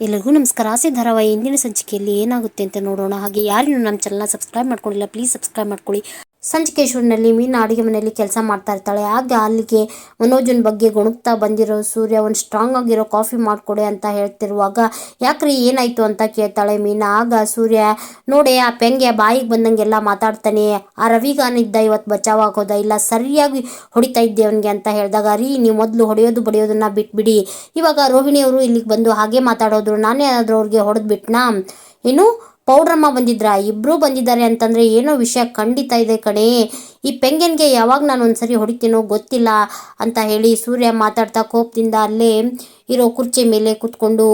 ಎಲ್ಲರಿಗೂ ನಮಸ್ಕಾರ. ಆಸೆ ಧಾರಾವಾಹಿ ಇಂದಿನ ಸಂಚಿಕೆಯಲ್ಲಿ ಏನಾಗುತ್ತೆ ಅಂತ ನೋಡೋಣ. ಹಾಗೆ ಯಾರು ನಮ್ಮ ಚಾನಲ್ನ ಸಬ್ಸ್ಕ್ರೈಬ್ ಮಾಡ್ಕೊಂಡಿಲ್ಲ ಪ್ಲೀಸ್ ಸಬ್ಸ್ಕ್ರೈಬ್ ಮಾಡ್ಕೊಳ್ಳಿ. ಸಂಚಿಕೇಶ್ವರನಲ್ಲಿ ಮೀನಾ ಅಡುಗೆ ಮನೆಯಲ್ಲಿ ಕೆಲಸ ಮಾಡ್ತಾ ಇರ್ತಾಳೆ. ಆಗ ಅಲ್ಲಿಗೆ ಮನೋಜನ ಬಗ್ಗೆ ಗೊಣಗ್ತಾ ಬಂದಿರೋ ಸೂರ್ಯ ಒಂದು ಸ್ಟ್ರಾಂಗ್ ಆಗಿರೋ ಕಾಫಿ ಮಾಡಿಕೊಡೆ ಅಂತ ಹೇಳ್ತಿರುವಾಗ, ಯಾಕ್ರಿ ಏನಾಯ್ತು ಅಂತ ಕೇಳ್ತಾಳೆ ಮೀನಾ. ಆಗ ಸೂರ್ಯ, ನೋಡಿ ಆ ಪೆಂಗೆ ಬಾಯಿಗೆ ಬಂದಂಗೆಲ್ಲ ಮಾತಾಡ್ತಾನೆ, ಆ ರವಿಗಾನಿದ್ದ ಇವತ್ತು ಬಚಾವ್ ಆಗೋದ ಇಲ್ಲ, ಸರಿಯಾಗಿ ಹೊಡಿತಾ ಇದ್ದೆ ಅವನಿಗೆ ಅಂತ ಹೇಳಿದಾಗ, ರೀ ನೀವು ಮೊದಲು ಹೊಡೆಯೋದು ಬಡಿಯೋದನ್ನ ಬಿಟ್ಬಿಡಿ. ಇವಾಗ ರೋಹಿಣಿಯವರು ಇಲ್ಲಿಗೆ ಬಂದು ಹಾಗೆ ಮಾತಾಡೋದ್ರು, ನಾನೇ ಏನಾದರೂ ಅವ್ರಿಗೆ ಹೊಡೆದ್ಬಿಟ್ನಾ? ಏನು ಪೌಡ್ರಮ್ಮ ಬಂದಿದ್ರಾ? ಇಬ್ಬರೂ ಬಂದಿದ್ದಾರೆ ಅಂತಂದರೆ ಏನೋ ವಿಷಯ ಖಂಡಿತ ಇದೆ ಕಣೆ. ಈ ಪೆಂಗನ್ಗೆ ಯಾವಾಗ ನಾನು ಒಂದ್ಸರಿ ಹೊಡಿತೀನೋ ಗೊತ್ತಿಲ್ಲ ಅಂತ ಹೇಳಿ ಸೂರ್ಯ ಮಾತಾಡ್ತಾ ಕೋಪದಿಂದ ಅಲ್ಲೇ ಇರೋ ಕುರ್ಚಿ ಮೇಲೆ ಕುತ್ಕೊಂಡು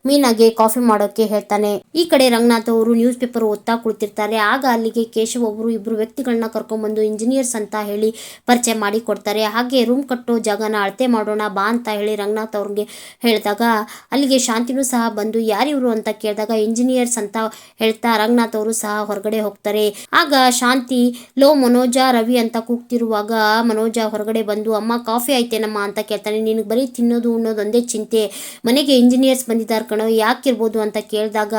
ಮೀನಾಗೆ ಕಾಫಿ ಮಾಡೋಕ್ಕೆ ಹೇಳ್ತಾನೆ. ಈ ಕಡೆ ರಂಗನಾಥ್ ಅವರು ನ್ಯೂಸ್ ಪೇಪರ್ ಓದ್ತಾ ಕುಳಿತಿರ್ತಾರೆ. ಆಗ ಅಲ್ಲಿಗೆ ಕೇಶವ್ ಒಬ್ಬರು ಇಬ್ಬರು ವ್ಯಕ್ತಿಗಳನ್ನ ಕರ್ಕೊಂಡ್ಬಂದು ಇಂಜಿನಿಯರ್ಸ್ ಅಂತ ಹೇಳಿ ಪರಿಚಯ ಮಾಡಿ ಕೊಡ್ತಾರೆ. ಹಾಗೆ ರೂಮ್ ಕಟ್ಟೋ ಜಾಗನ ಅಳತೆ ಮಾಡೋಣ ಬಾ ಅಂತ ಹೇಳಿ ರಂಗನಾಥ್ ಅವ್ರಿಗೆ ಹೇಳಿದಾಗ ಅಲ್ಲಿಗೆ ಶಾಂತಿನೂ ಸಹ ಬಂದು ಯಾರಿವರು ಅಂತ ಕೇಳಿದಾಗ ಇಂಜಿನಿಯರ್ಸ್ ಅಂತ ಹೇಳ್ತಾ ರಂಗನಾಥ್ ಅವರು ಸಹ ಹೊರಗಡೆ ಹೋಗ್ತಾರೆ. ಆಗ ಶಾಂತಿ ಲೋ ಮನೋಜ ರವಿ ಅಂತ ಕೂಗ್ತಿರುವಾಗ ಮನೋಜ ಹೊರಗಡೆ ಬಂದು, ಅಮ್ಮ ಕಾಫಿ ಆಯ್ತೇನಮ್ಮ ಅಂತ ಕೇಳ್ತಾನೆ. ನಿನಗೆ ಬರೀ ತಿನ್ನೋದು ಉಣ್ಣೋದು ಒಂದೇ ಚಿಂತೆ, ಮನೆಗೆ ಇಂಜಿನಿಯರ್ಸ್ ಬಂದಿದ್ದಾರೆ ಕಣೋ, ಯಾಕಿರ್ಬೋದು ಅಂತ ಕೇಳಿದಾಗ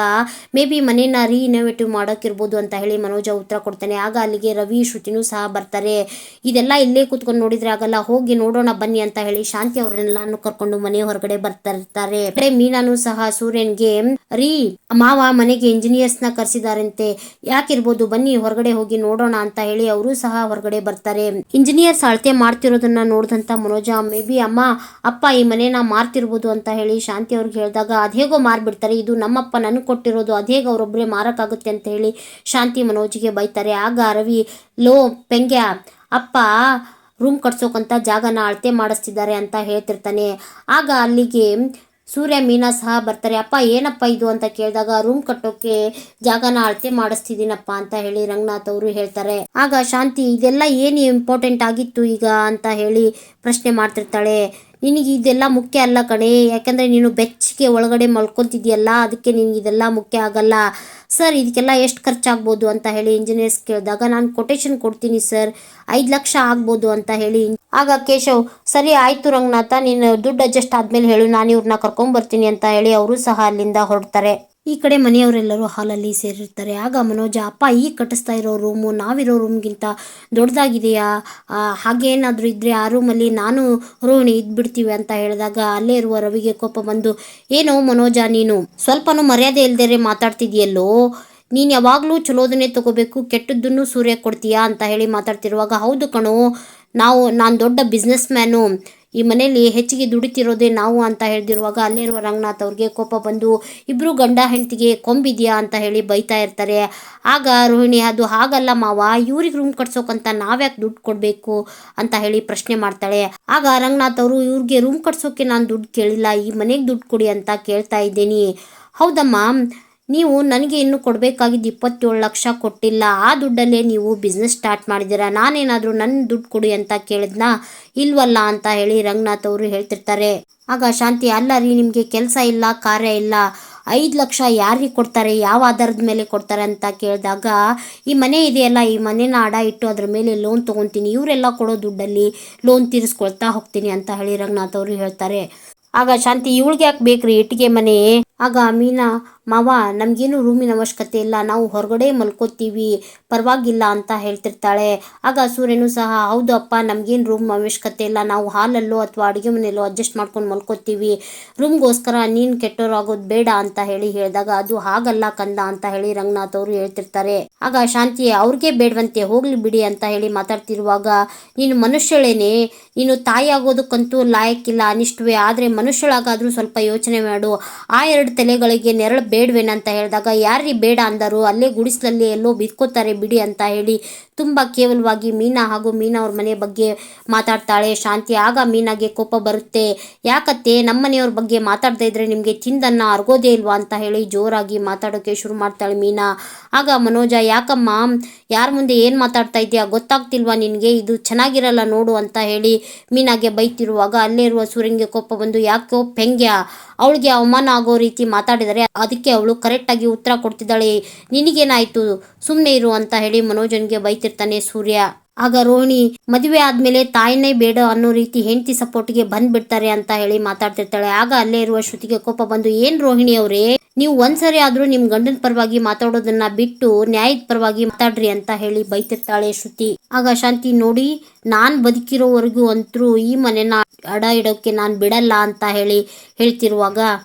ಮೇ ಬಿ ಮನೇನ ರೀಇನೋವೇಟಿವ್ ಮಾಡೋಕ್ಕಿರ್ಬೋದು ಅಂತ ಹೇಳಿ ಮನೋಜ ಉತ್ತರ ಕೊಡ್ತಾನೆ. ಆಗ ಅಲ್ಲಿಗೆ ರವಿ ಶ್ರುತಿನೂ ಸಹ ಬರ್ತಾರೆ. ಇದೆಲ್ಲ ಇಲ್ಲೇ ಕೂತ್ಕೊಂಡು ನೋಡಿದ್ರೆ ಆಗಲ್ಲ, ಹೋಗಿ ನೋಡೋಣ ಬನ್ನಿ ಅಂತ ಹೇಳಿ ಶಾಂತಿ ಅವರೆಲ್ಲಾನು ಕರ್ಕೊಂಡು ಮನೆ ಹೊರಗಡೆ ಬರ್ತಾ ಇರ್ತಾರೆ. ಮೀನಾನು ಸಹ ಸೂರ್ಯನ್ಗೆ, ರೀ ಮಾವ ಮನೆಗೆ ಇಂಜಿನಿಯರ್ಸ್ ನ ಕರ್ಸಿದಾರಂತೆ, ಯಾಕಿರ್ಬೋದು ಬನ್ನಿ ಹೊರಗಡೆ ಹೋಗಿ ನೋಡೋಣ ಅಂತ ಹೇಳಿ ಅವರು ಸಹ ಹೊರಗಡೆ ಬರ್ತಾರೆ. ಇಂಜಿನಿಯರ್ಸ್ ಅಳತೆ ಮಾಡ್ತಿರೋದನ್ನ ನೋಡಿದಂತ ಮನೋಜ, ಮೇ ಬಿ ಅಮ್ಮ ಅಪ್ಪ ಈ ಮನೇನ ಮಾರ್ತಿರ್ಬೋದು ಅಂತ ಹೇಳಿ ಶಾಂತಿ ಅವ್ರಿಗೆ ಹೇಳಿದಾಗ, ಅದೇಗೋ ಮಾರ್ಬಿಡ್ತಾರೆ, ಇದು ನಮ್ಮಪ್ಪ ನನಗೆ ಕೊಟ್ಟಿರೋದು, ಅದೇಗ ಅವರೊಬ್ಬರೇ ಮಾರಕ್ಕಾಗುತ್ತೆ ಅಂತ ಹೇಳಿ ಶಾಂತಿ ಮನೋಜ್ಗೆ ಬೈತಾರೆ. ಆಗ ರವಿ, ಲೋ ಪೆಂಗ್ಯ, ಅಪ್ಪ ರೂಮ್ ಕಟ್ಸೋಕಂತ ಜಾಗನ ಅಳತೆ ಮಾಡಿಸ್ತಿದ್ದಾರೆ ಅಂತ ಹೇಳ್ತಿರ್ತಾನೆ. ಆಗ ಅಲ್ಲಿಗೆ ಸೂರ್ಯ ಮೀನಾ ಸಹ ಬರ್ತಾರೆ. ಅಪ್ಪ ಏನಪ್ಪ ಇದು ಅಂತ ಕೇಳಿದಾಗ, ರೂಮ್ ಕಟ್ಟೋಕೆ ಜಾಗನ ಅಳತೆ ಮಾಡಿಸ್ತಿದ್ದೀನಪ್ಪ ಅಂತ ಹೇಳಿ ರಂಗನಾಥ್ ಅವರು ಹೇಳ್ತಾರೆ. ಆಗ ಶಾಂತಿ, ಇದೆಲ್ಲ ಏನು ಇಂಪಾರ್ಟೆಂಟ್ ಆಗಿತ್ತು ಈಗ ಅಂತ ಹೇಳಿ ಪ್ರಶ್ನೆ ಮಾಡ್ತಿರ್ತಾಳೆ. ನಿನಗೆ ಇದೆಲ್ಲ ಮುಖ್ಯ ಅಲ್ಲ ಕಣೆ, ಯಾಕಂದರೆ ನೀನು ಬೆಚ್ಚಗೆ ಒಳಗಡೆ ಮಲ್ಕೊತಿದ್ಯಲ್ಲ, ಅದಕ್ಕೆ ನಿನಗೆ ಇದೆಲ್ಲ ಮುಖ್ಯ ಆಗಲ್ಲ. ಸರ್ ಇದಕ್ಕೆಲ್ಲ ಎಷ್ಟು ಖರ್ಚಾಗ್ಬೋದು ಅಂತ ಹೇಳಿ ಇಂಜಿನಿಯರ್ಸ್ ಕೇಳಿದಾಗ, ನಾನು ಕೊಟೇಶನ್ ಕೊಡ್ತೀನಿ ಸರ್, 5 ಲಕ್ಷ ಆಗ್ಬೋದು ಅಂತ ಹೇಳಿ. ಆಗ ಕೇಶವ್, ಸರಿ ಆಯಿತು ರಂಗನಾಥ, ನೀನು ದುಡ್ಡು ಅಡ್ಜಸ್ಟ್ ಆದಮೇಲೆ ಹೇಳು, ನಾನು ಇವ್ರನ್ನ ಕರ್ಕೊಂಬರ್ತೀನಿ ಅಂತ ಹೇಳಿ ಅವರು ಸಹ ಅಲ್ಲಿಂದ ಹೊರಡ್ತಾರೆ. ಈ ಕಡೆ ಮನೆಯವರೆಲ್ಲರೂ ಹಾಲಲ್ಲಿ ಸೇರಿರ್ತಾರೆ. ಆಗ ಮನೋಜ, ಅಪ್ಪ ಈಗ ಕಟ್ಟಿಸ್ತಾ ಇರೋ ರೂಮು ನಾವಿರೋ ರೂಮ್ಗಿಂತ ದೊಡ್ಡದಾಗಿದೆಯಾ? ಹಾಗೇನಾದರೂ ಇದ್ದರೆ ಆ ರೂಮಲ್ಲಿ ನಾನು ರೋಹಿಣಿ ಇದ್ಬಿಡ್ತೀವಿ ಅಂತ ಹೇಳಿದಾಗ ಅಲ್ಲೇ ಇರುವ ರವಿಗೆ ಕೋಪ ಬಂದು, ಏನೋ ಮನೋಜ ನೀನು ಸ್ವಲ್ಪನೂ ಮರ್ಯಾದೆ ಇಲ್ದೇರೆ ಮಾತಾಡ್ತಿದ್ಯಲ್ಲೋ, ನೀನು ಯಾವಾಗಲೂ ಚಲೋದನ್ನೇ ತಗೋಬೇಕು, ಕೆಟ್ಟದ್ದನ್ನು ಸೂರ್ಯ ಕೊಡ್ತೀಯಾ ಅಂತ ಹೇಳಿ ಮಾತಾಡ್ತಿರುವಾಗ, ಹೌದು ಕಣೋ, ನಾನು ದೊಡ್ಡ ಬಿಸ್ನೆಸ್ ಮ್ಯಾನು, ಈ ಮನೇಲಿ ಹೆಚ್ಚಿಗೆ ದುಡಿತಿರೋದೇ ನಾವು ಅಂತ ಹೇಳ್ದಿರುವಾಗ ಅಲ್ಲಿರುವ ರಂಗನಾಥ್ ಅವ್ರಿಗೆ ಕೋಪ ಬಂದು, ಇಬ್ಬರು ಗಂಡ ಹೆಂಡತಿಗೆ ಕೊಂಬಿದ್ಯಾ ಅಂತ ಹೇಳಿ ಬೈತಾ ಇರ್ತಾರೆ. ಆಗ ರೋಹಿಣಿ, ಅದು ಹಾಗಲ್ಲ ಮಾವ, ಇವ್ರಿಗೆ ರೂಮ್ ಕಟ್ಸೋಕಂತ ನಾವ್ಯಾಕೆ ದುಡ್ಡು ಕೊಡಬೇಕು ಅಂತ ಹೇಳಿ ಪ್ರಶ್ನೆ ಮಾಡ್ತಾಳೆ. ಆಗ ರಂಗನಾಥ್ ಅವರು, ಇವ್ರಿಗೆ ರೂಮ್ ಕಟ್ಸೋಕೆ ನಾನು ದುಡ್ಡು ಕೇಳಿಲ್ಲ, ಈ ಮನೆಗೆ ದುಡ್ಡು ಕೊಡಿ ಅಂತ ಕೇಳ್ತಾ ಇದ್ದೀನಿ. ಹೌದಮ್ಮ, ನೀವು ನನಗೆ ಇನ್ನೂ ಕೊಡಬೇಕಾಗಿದ್ದು 27 ಲಕ್ಷ ಕೊಟ್ಟಿಲ್ಲ, ಆ ದುಡ್ಡಲ್ಲೇ ನೀವು ಬಿಸ್ನೆಸ್ ಸ್ಟಾರ್ಟ್ ಮಾಡಿದ್ದೀರಾ, ನಾನೇನಾದರೂ ನನ್ನ ದುಡ್ಡು ಕೊಡಿ ಅಂತ ಕೇಳಿದ್ನಾ? ಇಲ್ವಲ್ಲ ಅಂತ ಹೇಳಿ ರಂಗನಾಥ್ ಅವರು ಹೇಳ್ತಿರ್ತಾರೆ. ಆಗ ಶಾಂತಿ, ಅಲ್ಲ ರೀ, ನಿಮಗೆ ಕೆಲಸ ಇಲ್ಲ ಕಾರ್ಯ ಇಲ್ಲ, 5 ಲಕ್ಷ ಯಾರಿಗೆ ಕೊಡ್ತಾರೆ, ಯಾವ ಆಧಾರದ ಮೇಲೆ ಕೊಡ್ತಾರೆ ಅಂತ ಕೇಳಿದಾಗ, ಈ ಮನೆ ಇದೆಯಲ್ಲ, ಈ ಮನೇನ ಅಡ ಇಟ್ಟು ಅದ್ರ ಮೇಲೆ ಲೋನ್ ತೊಗೊತೀನಿ, ಇವರೆಲ್ಲ ಕೊಡೋ ದುಡ್ಡಲ್ಲಿ ಲೋನ್ ತೀರಿಸ್ಕೊಳ್ತಾ ಹೋಗ್ತೀನಿ ಅಂತ ಹೇಳಿ ರಂಗನಾಥ್ ಅವರು ಹೇಳ್ತಾರೆ. ಆಗ ಶಾಂತಿ, ಇವಳಿಗೆ ಯಾಕೆ ಬೇಕ್ರಿ ಇಟ್ಟಿಗೆ ಮನೆ? ಆಗ ಮೀನಾ, ಮಾವ ನಮಗೇನು ರೂಮಿನ ಅವಶ್ಯಕತೆ ಇಲ್ಲ, ನಾವು ಹೊರಗಡೆ ಮಲ್ಕೋತೀವಿ, ಪರವಾಗಿಲ್ಲ ಅಂತ ಹೇಳ್ತಿರ್ತಾಳೆ. ಆಗ ಸೂರ್ಯನೂ ಸಹ, ಹೌದು ಅಪ್ಪ, ನಮಗೇನು ರೂಮ್ ಅವಶ್ಯಕತೆ ಇಲ್ಲ, ನಾವು ಹಾಲಲ್ಲೋ ಅಥವಾ ಅಡುಗೆ ಮನೆಯಲ್ಲೋ ಅಡ್ಜಸ್ಟ್ ಮಾಡ್ಕೊಂಡು ಮಲ್ಕೋತೀವಿ, ರೂಮ್ಗೋಸ್ಕರ ನೀನು ಕೆಟ್ಟೋರಾಗೋದು ಬೇಡ ಅಂತ ಹೇಳಿ ಹೇಳಿದಾಗ, ಅದು ಹಾಗಲ್ಲ ಕಂದ ಅಂತ ಹೇಳಿ ರಂಗನಾಥ್ ಅವರು ಹೇಳ್ತಿರ್ತಾರೆ. ಆಗ ಶಾಂತಿ, ಅವ್ರಿಗೆ ಬೇಡವಂತೆ, ಹೋಗ್ಲಿ ಬಿಡಿ ಅಂತ ಹೇಳಿ ಮಾತಾಡ್ತಿರುವಾಗ, ನೀನು ಮನುಷ್ಯಳೇನೆ, ನೀನು ತಾಯಿ ಆಗೋದಕ್ಕಂತೂ ಲಾಯಕ್ಕಿಲ್ಲ ಅನಿಷ್ಟವೇ, ಆದರೆ ಮನುಷ್ಯಳಾಗಾದರೂ ಸ್ವಲ್ಪ ಯೋಚನೆ ಮಾಡು, ಆ 2 ತಲೆಗಳಿಗೆ ನೆರಳು ಬೇಡವೇನಂತ ಹೇಳಿದಾಗ, ಯಾರ್ರೀ ಬೇಡ ಅಂದರು, ಅಲ್ಲೇ ಗುಡಿಸ್ಲಲ್ಲಿ ಎಲ್ಲೋ ಬಿದ್ಕೋತಾರೆ ಬಿಡಿ ಅಂತ ಹೇಳಿ ತುಂಬ ಕೇವಲವಾಗಿ ಮೀನಾ ಹಾಗೂ ಮೀನಾ ಅವ್ರ ಮನೆ ಬಗ್ಗೆ ಮಾತಾಡ್ತಾಳೆ ಶಾಂತಿ. ಆಗ ಮೀನಾಗೆ ಕೋಪ ಬರುತ್ತೆ. ಯಾಕತ್ತೆ ನಮ್ಮ ಮನೆಯವ್ರ ಬಗ್ಗೆ ಮಾತಾಡದೇ ಇದ್ರೆ ನಿಮಗೆ ತಿಂದನ್ನ ಅರ್ಗೋದೇ ಇಲ್ವಾ ಅಂತ ಹೇಳಿ ಜೋರಾಗಿ ಮಾತಾಡೋಕ್ಕೆ ಶುರು ಮಾಡ್ತಾಳೆ ಮೀನಾ. ಆಗ ಮನೋಜ, ಯಾಕಮ್ಮ ಯಾರ ಮುಂದೆ ಏನು ಮಾತಾಡ್ತಾ ಇದೆಯಾ, ಗೊತ್ತಾಗ್ತಿಲ್ವಾ ನಿನಗೆ, ಇದು ಚೆನ್ನಾಗಿರಲ್ಲ ನೋಡು ಅಂತ ಹೇಳಿ ಮೀನಾಗೆ ಬೈತಿರುವಾಗ ಅಲ್ಲೇ ಇರುವ ಸೂರ್ಯನಿಗೆ ಕೋಪ ಬಂದು, ಯಾಕೋ ಪೆಂಗ್ಯ, ಅವಳಿಗೆ ಅವಮಾನ ಆಗೋ ರೀತಿ ಮಾತಾಡಿದರೆ ಅದಕ್ಕೆ ಅವಳು ಕರೆಕ್ಟಾಗಿ ಉತ್ತರ ಕೊಡ್ತಿದ್ದಾಳೆ, ನಿನಗೇನಾಯಿತು ಸುಮ್ಮನೆ ಇರು ಅಂತ ಹೇಳಿ ಮನೋಜನ್ಗೆ ಬೈತಿರ್ತಾನೆ ಸೂರ್ಯ. ಆಗ ರೋಹಿಣಿ ಮದುವೆ ಆದ್ಮೇಲೆ ತಾಯಿನೇ ಬೇಡ ಅನ್ನೋ ರೀತಿ ಹೆಂಡತಿ ಸಪೋರ್ಟ್ಗೆ ಬಂದ್ಬಿಡ್ತಾರೆ ಅಂತ ಹೇಳಿ ಮಾತಾಡ್ತಿರ್ತಾಳೆ. ಆಗ ಅಲ್ಲೇ ಇರುವ ಶ್ರುತಿಗೆ ಕೋಪ ಬಂದು, ಏನ್ ರೋಹಿಣಿ ಅವರೇ, ನೀವು ಒಂದ್ಸರಿ ಆದ್ರೂ ನಿಮ್ ಗಂಡನ ಪರವಾಗಿ ಮಾತಾಡೋದನ್ನ ಬಿಟ್ಟು ನ್ಯಾಯದ ಪರವಾಗಿ ಮಾತಾಡ್ರಿ ಅಂತ ಹೇಳಿ ಬೈತಿರ್ತಾಳೆ ಶ್ರುತಿ. ಆಗ ಶಾಂತಿ, ನೋಡಿ, ನಾನ್ ಬದುಕಿರೋವರೆಗೂ ಅಂತೂ ಈ ಮನೆನ ಅಡ ಇಡೋಕೆ ನಾನ್ ಬಿಡಲ್ಲ ಅಂತ ಹೇಳಿ ಹೇಳ್ತಿರುವಾಗ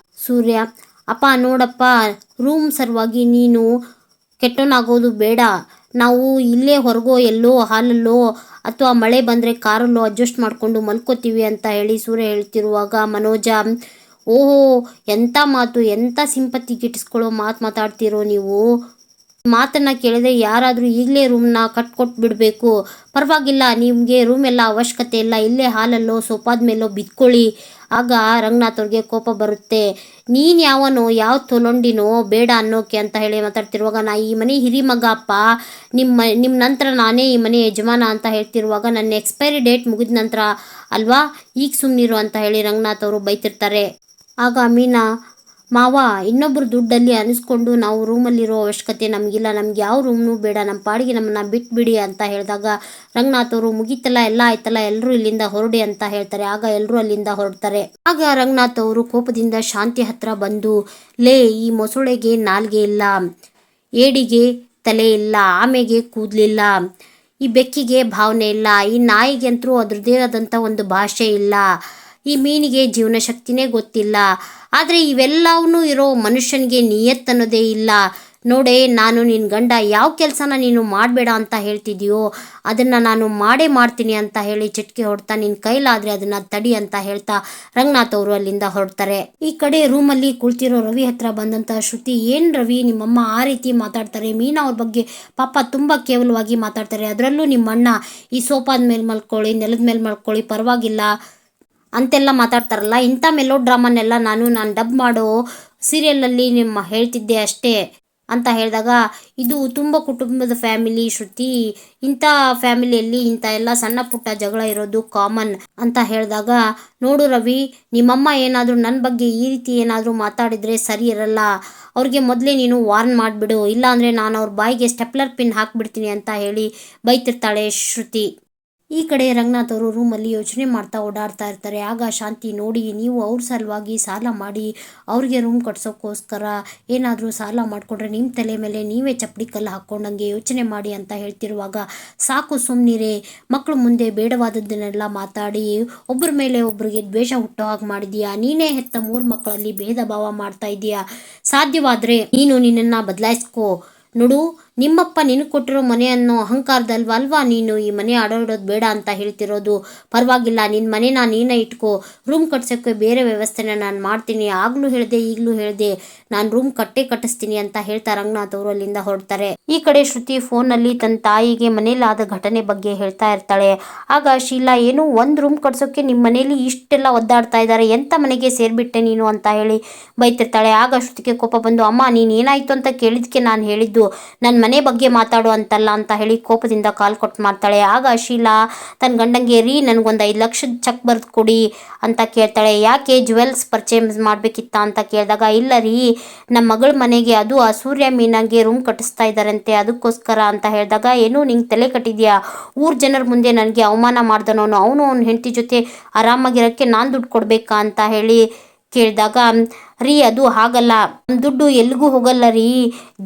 ಸೂರ್ಯ, ಅಪ್ಪ ನೋಡಪ್ಪ, ರೂಮ್ ಸಲುವಾಗಿ ನೀನು ಕೆಟ್ಟೋನಾಗೋದು ಬೇಡ, ನಾವು ಇಲ್ಲೇ ಹೊರಗೋ ಎಲ್ಲೋ ಹಾಲಲ್ಲೋ ಅಥವಾ ಮಳೆ ಬಂದರೆ ಕಾರಲ್ಲೋ ಅಡ್ಜಸ್ಟ್ ಮಾಡಿಕೊಂಡು ಮಲ್ಕೋತೀವಿ ಅಂತ ಹೇಳಿ ಸೂರ್ಯ ಹೇಳ್ತಿರುವಾಗ ಮನೋಜ, ಓಹೋ, ಎಂಥ ಮಾತು, ಎಂಥ ಸಿಂಪತಿ ಗಿಟ್ಟಿಸ್ಕೊಳ್ಳೋ ಮಾತಾಡ್ತಿರೋ ನೀವು. ಮಾತನ್ನ ಕೇಳಿದ್ರೆ ಯಾರಾದರೂ ಈಗಲೇ ರೂಮ್ನ ಕಟ್ಕೊಟ್ಬಿಡ್ಬೇಕು. ಪರವಾಗಿಲ್ಲ, ನಿಮಗೆ ರೂಮ್ ಎಲ್ಲ ಅವಶ್ಯಕತೆ ಇಲ್ಲ, ಇಲ್ಲೇ ಹಾಲಲ್ಲೋ ಸೋಫಾದ ಮೇಲೋ ಬಿದ್ಕೊಳ್ಳಿ. ಆಗ ರಂಗನಾಥ್ ಅವ್ರಿಗೆ ಕೋಪ ಬರುತ್ತೆ. ನೀನು ಯಾವನೋ, ಯಾವ ತೊಲೊಂಡಿನೋ ಬೇಡ ಅನ್ನೋಕೆ ಅಂತ ಹೇಳಿ ಮಾತಾಡ್ತಿರುವಾಗ, ನಾ ಈ ಮನೆ ಹಿರಿ ಮಗ ಅಪ್ಪ, ನಿಮ್ಮ ನಂತರ ನಾನೇ ಈ ಮನೆ ಯಜಮಾನ ಅಂತ ಹೇಳ್ತಿರುವಾಗ, ನನ್ನ ಎಕ್ಸ್ಪೈರಿ ಡೇಟ್ ಮುಗಿದ ನಂತರ ಅಲ್ವಾ, ಈಗ ಸುಮ್ಮನಿರು ಅಂತ ಹೇಳಿ ರಂಗನಾಥ್ ಅವರು ಬೈತಿರ್ತಾರೆ. ಆಗ ಮೀನಾ, ಮಾವ, ಇನ್ನೊಬ್ರು ದುಡ್ಡಲ್ಲಿ ಅನಿಸ್ಕೊಂಡು ನಾವು ರೂಮಲ್ಲಿರೋ ಅವಶ್ಯಕತೆ ನಮಗಿಲ್ಲ, ನಮ್ಗೆ ಯಾವ ರೂಮ್ನೂ ಬೇಡ, ನಮ್ಮ ಪಾಡಿಗೆ ನಮ್ಮನ್ನ ಬಿಟ್ಬಿಡಿ ಅಂತ ಹೇಳಿದಾಗ ರಂಗನಾಥ್ ಅವರು, ಮುಗೀತಲ್ಲ, ಎಲ್ಲ ಆಯ್ತಲ್ಲ, ಎಲ್ಲರೂ ಇಲ್ಲಿಂದ ಹೊರಡಿ ಅಂತ ಹೇಳ್ತಾರೆ. ಆಗ ಎಲ್ಲರೂ ಅಲ್ಲಿಂದ ಹೊರಡ್ತಾರೆ. ಆಗ ರಂಗನಾಥ್ ಅವರು ಕೋಪದಿಂದ ಶಾಂತಿ ಹತ್ರ ಬಂದು, ಲೇ, ಈ ಮೊಸಳೆಗೆ ನಾಲ್ಗೆ ಇಲ್ಲ, ಏಡಿಗೆ ತಲೆ ಇಲ್ಲ, ಆಮೆಗೆ ಕೂದಲಿಲ್ಲ, ಈ ಬೆಕ್ಕಿಗೆ ಭಾವನೆ ಇಲ್ಲ, ಈ ನಾಯಿಗೆಂತರೂ ಅದ್ರದ್ದೇ ಆದಂಥ ಒಂದು ಭಾಷೆ ಇಲ್ಲ, ಈ ಮೀನಿಗೆ ಜೀವನ ಶಕ್ತಿನೇ ಗೊತ್ತಿಲ್ಲ, ಆದರೆ ಇವೆಲ್ಲವೂ ಇರೋ ಮನುಷ್ಯನಿಗೆ ನಿಯತ್ ಅನ್ನೋದೇ ಇಲ್ಲ. ನೋಡೆ, ನಾನು ನಿನ್ನ ಗಂಡ, ಯಾವ ಕೆಲಸನ ನೀನು ಮಾಡಬೇಡ ಅಂತ ಹೇಳ್ತಿದ್ಯೋ ಅದನ್ನು ನಾನು ಮಾಡೇ ಮಾಡ್ತೀನಿ ಅಂತ ಹೇಳಿ ಚಿಟ್ಕೆ ಹೊಡ್ತಾ, ನಿನ್ನ ಕೈಲಾದರೆ ಅದನ್ನು ತಡಿ ಅಂತ ಹೇಳ್ತಾ ರಂಗನಾಥ್ ಅವರು ಅಲ್ಲಿಂದ ಹೊರಡ್ತಾರೆ. ಈ ಕಡೆ ರೂಮಲ್ಲಿ ಕುಳಿತಿರೋ ರವಿ ಹತ್ರ ಬಂದಂಥ ಶ್ರುತಿ, ಏನು ರವಿ, ನಿಮ್ಮಮ್ಮ ಆ ರೀತಿ ಮಾತಾಡ್ತಾರೆ, ಮೀನಾ ಅವ್ರ ಬಗ್ಗೆ ಪಾಪ ತುಂಬ ಕೇವಲವಾಗಿ ಮಾತಾಡ್ತಾರೆ, ಅದರಲ್ಲೂ ನಿಮ್ಮಣ್ಣ ಈ ಸೋಫಾದ ಮೇಲೆ ಮಲ್ಕೊಳ್ಳಿ, ನೆಲದ ಮೇಲೆ ಮಲ್ಕೊಳ್ಳಿ, ಪರವಾಗಿಲ್ಲ ಅಂತೆಲ್ಲ ಮಾತಾಡ್ತಾರಲ್ಲ, ಇಂಥ ಮೆಲೋ ಡ್ರಾಮನ್ನೆಲ್ಲ ನಾನು ಡಬ್ ಮಾಡೋ ಸೀರಿಯಲಲ್ಲಿ ನಿಮ್ಮ ಹೇಳ್ತಿದ್ದೆ ಅಷ್ಟೇ ಅಂತ ಹೇಳಿದಾಗ, ಇದು ತುಂಬ ಕುಟುಂಬದ ಫ್ಯಾಮಿಲಿ ಶ್ರುತಿ, ಇಂಥ ಫ್ಯಾಮಿಲಿಯಲ್ಲಿ ಇಂಥ ಎಲ್ಲ ಸಣ್ಣ ಪುಟ್ಟ ಜಗಳ ಇರೋದು ಕಾಮನ್ ಅಂತ ಹೇಳಿದಾಗ, ನೋಡು ರವಿ, ನಿಮ್ಮಮ್ಮ ಏನಾದರೂ ನನ್ನ ಬಗ್ಗೆ ಈ ರೀತಿ ಏನಾದರೂ ಮಾತಾಡಿದರೆ ಸರಿ ಇರಲ್ಲ, ಅವ್ರಿಗೆ ಮೊದಲೇ ನೀನು ವಾರ್ನ್ ಮಾಡಿಬಿಡು, ಇಲ್ಲಾಂದರೆ ನಾನು ಅವ್ರ ಬಾಯಿಗೆ ಸ್ಟೆಪ್ಲರ್ ಪಿನ್ ಹಾಕಿಬಿಡ್ತೀನಿ ಅಂತ ಹೇಳಿ ಬೈತಿರ್ತಾಳೆ ಶ್ರುತಿ. ಈ ಕಡೆ ರಂಗನಾಥ್ ಅವರು ರೂಮಲ್ಲಿ ಯೋಚನೆ ಮಾಡ್ತಾ ಓಡಾಡ್ತಾ ಇರ್ತಾರೆ. ಆಗ ಶಾಂತಿ, ನೋಡಿ, ನೀವು ಅವ್ರ ಸಲುವಾಗಿ ಸಾಲ ಮಾಡಿ ಅವ್ರಿಗೆ ರೂಮ್ ಕಟ್ಸೋಕ್ಕೋಸ್ಕರ ಏನಾದರೂ ಸಾಲ ಮಾಡಿಕೊಂಡ್ರೆ ನಿಮ್ಮ ತಲೆ ಮೇಲೆ ನೀವೇ ಚಪ್ಪಡಿ ಕಲ್ಲು ಹಾಕ್ಕೊಂಡಂಗೆ ಯೋಚನೆ ಮಾಡಿ ಅಂತ ಹೇಳ್ತಿರುವಾಗ, ಸಾಕು ಸುಮ್ಮನಿರೇ, ಮಕ್ಕಳು ಮುಂದೆ ಬೇಡವಾದದ್ದನ್ನೆಲ್ಲ ಮಾತಾಡಿ ಒಬ್ಬರ ಮೇಲೆ ಒಬ್ಬರಿಗೆ ದ್ವೇಷ ಹುಟ್ಟೋ ಹಾಗೆ ಮಾಡಿದೀಯಾ, ನೀನೇ ಹೆತ್ತ 3 ಮಕ್ಕಳಲ್ಲಿ ಭೇದ ಭಾವ ಮಾಡ್ತಾ ಇದೀಯಾ, ಸಾಧ್ಯವಾದರೆ ನೀನು ನಿನ್ನನ್ನು ಬದಲಾಯಿಸ್ಕೋ. ನೋಡು, ನಿಮ್ಮಪ್ಪ ನಿನಗೆ ಕೊಟ್ಟಿರೋ ಮನೆ ಅನ್ನೋ ಅಹಂಕಾರದಲ್ವಲ್ವಾ ನೀನು ಈ ಮನೆ ಆಡೋಡೋದು ಬೇಡ ಅಂತ ಹೇಳ್ತಿರೋದು. ಪರವಾಗಿಲ್ಲ, ನಿನ್ನ ಮನೆನ ನೀನೇ ಇಟ್ಕೋ, ರೂಮ್ ಕಟ್ಸೋಕ್ಕೆ ಬೇರೆ ವ್ಯವಸ್ಥೆನ ನಾನು ಮಾಡ್ತೀನಿ, ಆಗಲೂ ಹೇಳಿದೆ ಈಗಲೂ ಹೇಳಿದೆ, ನಾನು ರೂಮ್ ಕಟ್ಟಿಸ್ತೀನಿ ಅಂತ ಹೇಳ್ತಾ ರಂಗನಾಥ್ ಅವರು ಅಲ್ಲಿಂದ ಹೊರಡ್ತಾರೆ. ಈ ಕಡೆ ಶ್ರುತಿ ಫೋನಲ್ಲಿ ತನ್ನ ತಾಯಿಗೆ ಮನೇಲಾದ ಘಟನೆ ಬಗ್ಗೆ ಹೇಳ್ತಾ ಇರ್ತಾಳೆ. ಆಗ ಶೀಲಾ, ಏನು ಒಂದು ರೂಮ್ ಕಟ್ಸೋಕ್ಕೆ ನಿಮ್ಮ ಮನೇಲಿ ಇಷ್ಟೆಲ್ಲ ಒದ್ದಾಡ್ತಾ ಇದ್ದಾರೆ, ಎಂಥ ಮನೆಗೆ ಸೇರಿಬಿಟ್ಟೆ ನೀನು ಅಂತ ಹೇಳಿ ಬೈತಿರ್ತಾಳೆ. ಆಗ ಶ್ರುತಿಗೆ ಕೋಪ ಬಂದು, ಅಮ್ಮ, ನೀನು ಏನಾಯಿತು ಅಂತ ಕೇಳಿದ್ಕೆ ನಾನು ಹೇಳಿದ್ದು ನನ್ನ ಮನೆ ಬಗ್ಗೆ ಮಾತಾಡು ಅಂತಲ್ಲ ಅಂತ ಹೇಳಿ ಕೋಪದಿಂದ ಕಾಲ್ ಕೊಟ್ಟು ಮಾಡ್ತಾಳೆ. ಆಗ ಶೀಲಾ ತನ್ನ ಗಂಡಂಗೆ, ರೀ, ನನಗೊಂದು 5 ಲಕ್ಷದ ಚೆಕ್ ಬರೆದು ಕೊಡಿ ಅಂತ ಕೇಳ್ತಾಳೆ. ಯಾಕೆ, ಜುವೆಲ್ಸ್ ಪರ್ಚೇಸ್ ಮಾಡಬೇಕಿತ್ತ ಅಂತ ಕೇಳಿದಾಗ, ಇಲ್ಲ ರೀ, ನಮ್ಮ ಮಗಳ ಮನೆಗೆ, ಅದು ಆ ಸೂರ್ಯ ಮೀನಾಗೆ ರೂಮ್ ಕಟ್ಟಿಸ್ತಾ ಇದ್ದಾರಂತೆ, ಅದಕ್ಕೋಸ್ಕರ ಅಂತ ಹೇಳಿದಾಗ, ಏನು ನಿಂಗೆ ತಲೆ ಕಟ್ಟಿದ್ಯಾ, ಊರ ಜನರ ಮುಂದೆ ನನಗೆ ಅವಮಾನ ಮಾಡ್ದನವನು, ಅವನು ಅವ್ನ ಹೆಂಡತಿ ಜೊತೆ ಆರಾಮಾಗಿರೋಕ್ಕೆ ನಾನು ದುಡ್ಡು ಕೊಡಬೇಕಾ ಅಂತ ಹೇಳಿ ಕೇಳಿದಾಗ, ರೀ, ಅದು ಹಾಗಲ್ಲ, ನಮ್ಮ ದುಡ್ಡು ಎಲ್ಲಿಗೂ ಹೋಗಲ್ಲ ರೀ,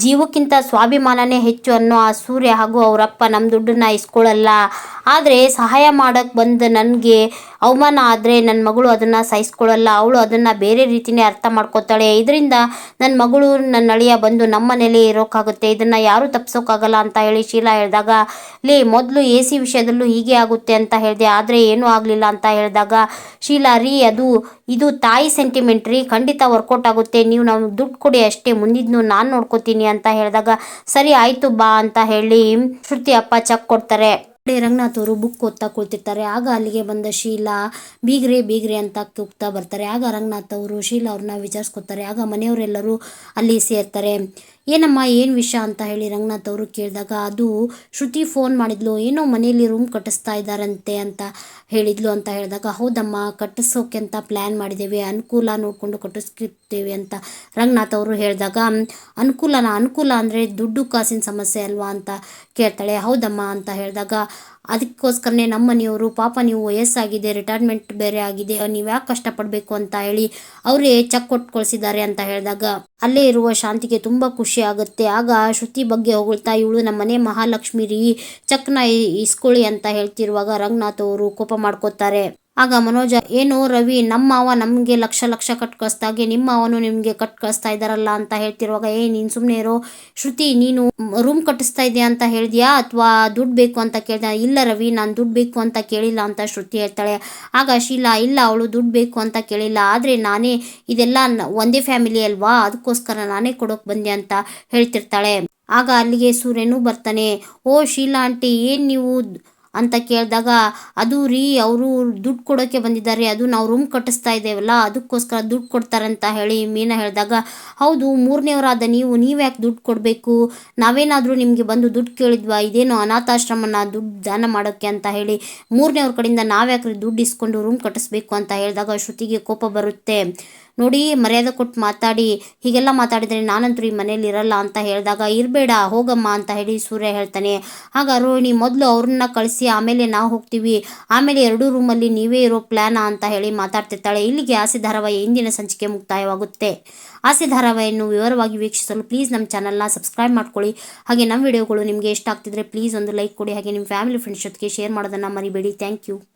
ಜೀವಕ್ಕಿಂತ ಸ್ವಾಭಿಮಾನನೇ ಹೆಚ್ಚು ಅನ್ನೋ ಆ ಸೂರ್ಯ ಹಾಗೂ ಅವರಪ್ಪ ನಮ್ಮ ದುಡ್ಡನ್ನ ಇಸ್ಕೊಳ್ಳಲ್ಲ, ಆದರೆ ಸಹಾಯ ಮಾಡೋಕ್ಕೆ ಬಂದು ನನಗೆ ಅವಮಾನ ಆದರೆ ನನ್ನ ಮಗಳು ಅದನ್ನು ಸಹಿಸ್ಕೊಳ್ಳಲ್ಲ, ಅವಳು ಅದನ್ನು ಬೇರೆ ರೀತಿಯೇ ಅರ್ಥ ಮಾಡ್ಕೋತಾಳೆ, ಇದರಿಂದ ನನ್ನ ಮಗಳು ನನ್ನ ಅಳಿಯ ಬಂದು ನಮ್ಮ ಮನೇಲೇ ಇರೋಕ್ಕಾಗುತ್ತೆ, ಇದನ್ನು ಯಾರೂ ತಪ್ಪಿಸೋಕ್ಕಾಗಲ್ಲ ಅಂತ ಹೇಳಿ ಶೀಲಾ ಹೇಳಿದಾಗ, ಲೇ, ಮೊದಲು AC ವಿಷಯದಲ್ಲೂ ಹೀಗೆ ಆಗುತ್ತೆ ಅಂತ ಹೇಳಿದೆ, ಆದರೆ ಏನೂ ಆಗಲಿಲ್ಲ ಅಂತ ಹೇಳಿದಾಗ ಶೀಲಾ, ರೀ, ಇದು ತಾಯಿ ಸೆಂಟಿಮೆಂಟ್ ರೀ, ಖಂಡಿತ ವರ್ಕೌಟ್ ಆಗುತ್ತೆ, ನೀವು ನಾವು ದುಡ್ಡು ಕೊಡಿ ಅಷ್ಟೇ, ಮುಂದಿದ್ನು ನಾನು ನೋಡ್ಕೋತೀನಿ ಅಂತ ಹೇಳಿದಾಗ, ಸರಿ ಆಯಿತು ಬಾ ಅಂತ ಹೇಳಿ ಶ್ರುತಿ ಅಪ್ಪ ಚೆಕ್ ಕೊಡ್ತಾರೆ. ರಂಗನಾಥ್ ಅವರು ಬುಕ್ ಓದ್ತಾ ಕುಳಿತಿರ್ತಾರೆ. ಆಗ ಅಲ್ಲಿಗೆ ಬಂದ ಶೀಲಾ, ಬೀಗ್ರೆ ಅಂತ ಕೂಗ್ತಾ ಬರ್ತಾರೆ. ಆಗ ರಂಗನಾಥ್ ಅವರು ಶೀಲಾ ಅವ್ರನ್ನ ವಿಚಾರಿಸ್ಕೊತಾರೆ. ಆಗ ಮನೆಯವರೆಲ್ಲರೂ ಅಲ್ಲಿ ಸೇರ್ತಾರೆ. ಏನಮ್ಮ, ಏನು ವಿಷಯ ಅಂತ ಹೇಳಿ ರಂಗನಾಥ್ ಅವರು ಕೇಳಿದಾಗ, ಅದು ಶ್ರುತಿ ಫೋನ್ ಮಾಡಿದ್ಲು, ಏನೋ ಮನೆಯಲ್ಲಿ ರೂಮ್ ಕಟ್ಟಿಸ್ತಾ ಇದ್ದಾರಂತೆ ಅಂತ ಹೇಳಿದ್ಲು ಅಂತ ಹೇಳಿದಾಗ, ಹೌದಮ್ಮ, ಕಟ್ಟಿಸೋಕೆ ಅಂತ ಪ್ಲ್ಯಾನ್ ಮಾಡಿದ್ದೇವೆ, ಅನುಕೂಲ ನೋಡಿಕೊಂಡು ಕಟ್ಟಿಸ್ಕಿರ್ತೇವೆ ಅಂತ ರಂಗನಾಥ್ ಅವರು ಹೇಳಿದಾಗ, ಅನುಕೂಲ ಅಂದರೆ ದುಡ್ಡು ಕಾಸಿನ ಸಮಸ್ಯೆ ಅಲ್ವಾ ಅಂತ ಕೇಳ್ತಾಳೆ. ಹೌದಮ್ಮ ಅಂತ ಹೇಳಿದಾಗ, ಅದಕ್ಕೋಸ್ಕರನೇ ನಮ್ಮ ಮನೆಯವರು ಪಾಪ ನೀವು ವಯಸ್ಸಾಗಿದೆ, ರಿಟೈರ್ಮೆಂಟ್ ಬೇರೆ ಆಗಿದೆ, ನೀವು ಯಾಕೆ ಕಷ್ಟಪಡಬೇಕು ಅಂತ ಹೇಳಿ ಅವರೇ ಚೆಕ್ ಕೊಟ್ಟು ಕಳಿಸಿದ್ದಾರೆ ಅಂತ ಹೇಳಿದಾಗ ಅಲ್ಲೇ ಇರುವ ಶಾಂತಿಗೆ ತುಂಬ ಖುಷಿ ಆಗುತ್ತೆ. ಆಗ ಶ್ರುತಿ ಬಗ್ಗೆ ಹೊಗಳ್ತಾ, ಇವಳು ನಮ್ಮ ಮನೆ ಮಹಾಲಕ್ಷ್ಮಿ ರೀ, ಚೆಕ್ನ ಇಸ್ಕೊಳ್ಳಿ ಅಂತ ಹೇಳ್ತಿರುವಾಗ ರಂಗನಾಥ್ ಅವರು ಕೋಪ ಮಾಡ್ಕೋತಾರೆ. ಆಗ ಮನೋಜ, ಏನು ರವಿ, ನಮ್ಮ ಮಾವ ನಮಗೆ ಲಕ್ಷ ಲಕ್ಷ ಕಟ್ ಕಳಿಸ್ದಾಗೆ ನಿಮ್ಮ ಮಾವನು ನಿಮಗೆ ಕಟ್ ಕಳಿಸ್ತಾ ಇದ್ದಾರಲ್ಲ ಅಂತ ಹೇಳ್ತಿರುವಾಗ, ನೀನು ಸುಮ್ಮನೆ ಇರೋ ಶ್ರುತಿ, ನೀನು ರೂಮ್ ಕಟ್ಟಿಸ್ತಾ ಇದೆಯಾ ಅಂತ ಹೇಳಿದ್ಯಾ ಅಥವಾ ದುಡ್ಡು ಬೇಕು ಅಂತ ಕೇಳ್ದ? ಇಲ್ಲ ರವಿ, ನಾನು ದುಡ್ಡು ಬೇಕು ಅಂತ ಕೇಳಿಲ್ಲ ಅಂತ ಶ್ರುತಿ ಹೇಳ್ತಾಳೆ. ಆಗ ಶೀಲಾ, ಇಲ್ಲ ಅವಳು ದುಡ್ಡು ಬೇಕು ಅಂತ ಕೇಳಿಲ್ಲ, ಆದರೆ ನಾನೇ ಇದೆಲ್ಲ ಒಂದೇ ಫ್ಯಾಮಿಲಿ ಅಲ್ವಾ, ಅದಕ್ಕೋಸ್ಕರ ನಾನೇ ಕೊಡೋಕೆ ಬಂದೆ ಅಂತ ಹೇಳ್ತಿರ್ತಾಳೆ. ಆಗ ಅಲ್ಲಿಗೆ ಸೂರ್ಯನೂ ಬರ್ತಾನೆ. ಓ ಶೀಲಾ ಆಂಟಿ, ಏನು ನೀವು ಅಂತ ಕೇಳಿದಾಗ, ಅದು ರೀ ಅವರು ದುಡ್ಡು ಕೊಡೋಕ್ಕೆ ಬಂದಿದ್ದಾರೆ, ಅದು ನಾವು ರೂಮ್ ಕಟ್ಟಿಸ್ತಾ ಇದ್ದೇವಲ್ಲ ಅದಕ್ಕೋಸ್ಕರ ದುಡ್ಡು ಕೊಡ್ತಾರಂತ ಹೇಳಿ ಮೀನಾ ಹೇಳಿದಾಗ, ಹೌದು ಮೂರನೇವರಾದ ನೀವು ಯಾಕೆ ದುಡ್ಡು ಕೊಡಬೇಕು, ನಾವೇನಾದರೂ ನಿಮಗೆ ಬಂದು ದುಡ್ಡು ಕೇಳಿದ್ವಾ, ಇದೇನು ಅನಾಥಾಶ್ರಮನ ದುಡ್ಡು ದಾನ ಮಾಡೋಕ್ಕೆ ಅಂತ ಹೇಳಿ ಮೂರನೇವ್ರ ಕಡೆಯಿಂದ ನಾವ್ಯಾಕ್ರಿ ದುಡ್ಡು ಇಸ್ಕೊಂಡು ರೂಮ್ ಕಟ್ಟಿಸ್ಬೇಕು ಅಂತ ಹೇಳಿದಾಗ ಶ್ರುತಿಗೆ ಕೋಪ ಬರುತ್ತೆ. ನೋಡಿ, ಮರ್ಯಾದೆ ಕೊಟ್ಟು ಮಾತಾಡಿ, ಹೀಗೆಲ್ಲ ಮಾತಾಡಿದರೆ ನಾನಂತೂ ಈ ಮನೇಲಿ ಇರಲ್ಲ ಅಂತ ಹೇಳಿದಾಗ, ಇರಬೇಡ ಹೋಗಮ್ಮ ಅಂತ ಹೇಳಿ ಸೂರ್ಯ ಹೇಳ್ತಾನೆ. ಆಗ ರೋಹಿಣಿ, ಮೊದಲು ಅವ್ರನ್ನ ಕಳಿಸಿ ಆಮೇಲೆ ನಾವು ಹೋಗ್ತೀವಿ, ಆಮೇಲೆ 2 ರೂಮಲ್ಲಿ ನೀವೇ ಇರೋ ಪ್ಲ್ಯಾನಾ ಅಂತ ಹೇಳಿ ಮಾತಾಡ್ತಿರ್ತಾಳೆ. ಇಲ್ಲಿಗೆ ಆಸೆ ಧಾರಾವಾಹಿ ಇಂದಿನ ಸಂಚಿಕೆ ಮುಕ್ತಾಯವಾಗುತ್ತೆ. ಆಸೆ ಧಾರಾವಾಹಿಯನ್ನು ವಿವರವಾಗಿ ವೀಕ್ಷಿಸಲು ಪ್ಲೀಸ್ ನಮ್ಮ ಚಾನಲ್ನ ಸಬ್ಸ್ಕ್ರೈಬ್ ಮಾಡ್ಕೊಳ್ಳಿ. ಹಾಗೆ ನಮ್ಮ ವಿಡಿಯೋಗಳು ನಿಮಗೆ ಇಷ್ಟ ಆಗ್ತಿದ್ರೆ ಪ್ಲೀಸ್ ಒಂದು ಲೈಕ್ ಕೊಡಿ. ಹಾಗೆ ನಿಮ್ಮ ಫ್ಯಾಮಿಲಿ ಫ್ರೆಂಡ್ಸ್ ಜೊತೆಗೆ ಶೇರ್ ಮಾಡೋದನ್ನು ಮರಿಬೇಡಿ. Thank you.